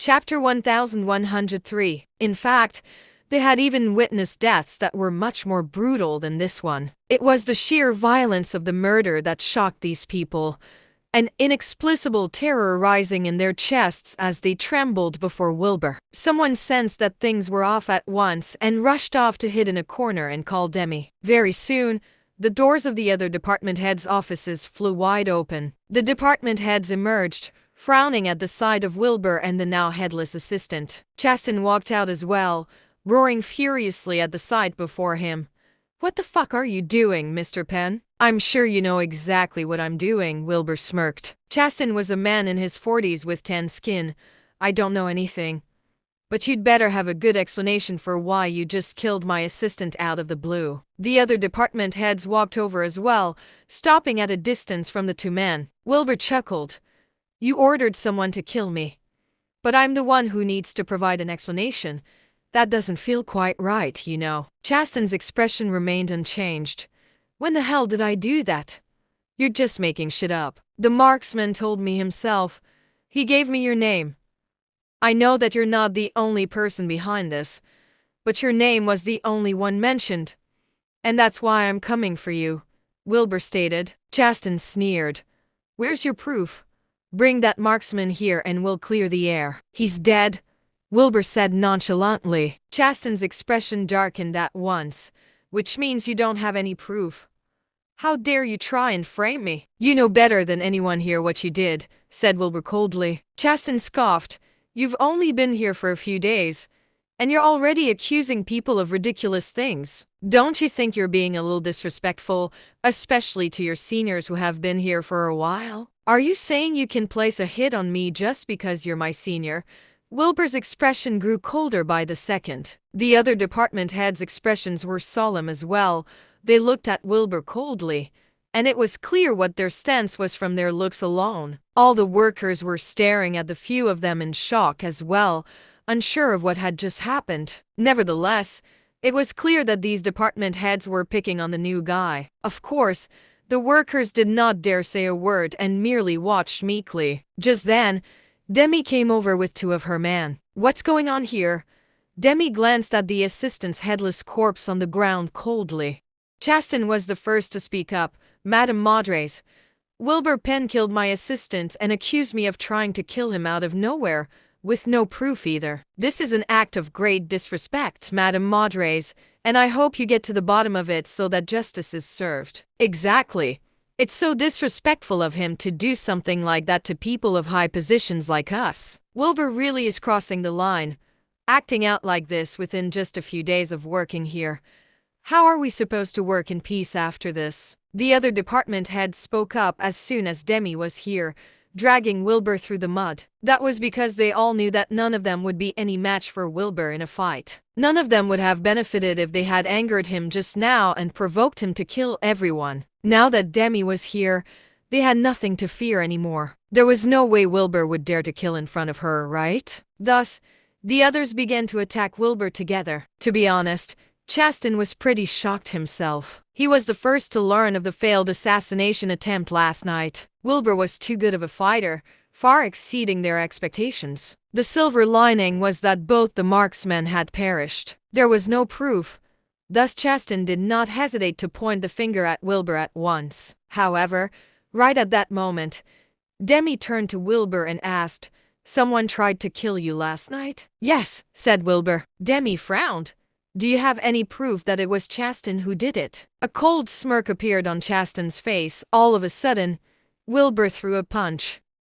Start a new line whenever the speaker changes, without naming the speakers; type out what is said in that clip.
Chapter 1103. In fact, they had even witnessed deaths that were much more brutal than this one. It was the sheer violence of the murder that shocked these people, an inexplicable terror rising in their chests as they trembled before Wilbur. Someone sensed that things were off at once and rushed off to hide in a corner and call Demi. Very soon, the doors of the other department heads' offices flew wide open. The department heads emerged, frowning at the sight of Wilbur and the now headless assistant. Chasten walked out as well, roaring furiously at the sight before him. "What the fuck are you doing, Mr. Penn?" "I'm sure you know exactly what I'm doing," Wilbur smirked. Chasten was a man in his 40s with tan skin. "I don't know anything. But you'd better have a good explanation for why you just killed my assistant out of the blue." The other department heads walked over as well, stopping at a distance from the two men. Wilbur chuckled. "You ordered someone to kill me. But I'm the one who needs to provide an explanation. That doesn't feel quite right, you know." Chasten's expression remained unchanged. "When the hell did I do that?" "You're just making shit up. The marksman told me himself. He gave me your name. I know that you're not the only person behind this, but your name was the only one mentioned. And that's why I'm coming for you," Wilbur stated. Chasten sneered. "Where's your proof? Bring that marksman here and we'll clear the air." "He's dead," Wilbur said nonchalantly. Chasten's expression darkened at once. "Which means you don't have any proof. How dare you try and frame me?" "You know better than anyone here what you did," said Wilbur coldly. Chasten scoffed. "You've only been here for a few days, and you're already accusing people of ridiculous things. Don't you think you're being a little disrespectful, especially to your seniors who have been here for a while? Are you saying you can place a hit on me just because you're my senior?" Wilbur's expression grew colder by the second. The other department heads' expressions were solemn as well. They looked at Wilbur coldly, and it was clear what their stance was from their looks alone. All the workers were staring at the few of them in shock as well, unsure of what had just happened. Nevertheless, it was clear that these department heads were picking on the new guy. Of course, the workers did not dare say a word and merely watched meekly. Just then, Demi came over with two of her men. "What's going on here?" Demi glanced at the assistant's headless corpse on the ground coldly. Chasten was the first to speak up. "Madame Madres, Wilbur Penn killed my assistant and accused me of trying to kill him out of nowhere, with no proof either. This is an act of great disrespect, Madame Madres, and I hope you get to the bottom of it so that justice is served." "Exactly. It's so disrespectful of him to do something like that to people of high positions like us. Wilbur really is crossing the line, acting out like this within just a few days of working here. How are we supposed to work in peace after this?" The other department head spoke up as soon as Demi was here, dragging Wilbur through the mud. That was because they all knew that none of them would be any match for Wilbur in a fight. None of them would have benefited if they had angered him just now and provoked him to kill everyone. Now that Demi was here, they had nothing to fear anymore. There was no way Wilbur would dare to kill in front of her, right? Thus, the others began to attack Wilbur together. To be honest, Chasten was pretty shocked himself. He was the first to learn of the failed assassination attempt last night. Wilbur was too good of a fighter, far exceeding their expectations. The silver lining was that both the marksmen had perished. There was no proof. Thus Chasten did not hesitate to point the finger at Wilbur at once. However, right at that moment, Demi turned to Wilbur and asked, "Someone tried to kill you last night?" "Yes," said Wilbur. Demi frowned. "Do you have any proof that it was Chasten who did it?" A cold smirk appeared on Chasten's face. All of a sudden, Wilbur threw a punch.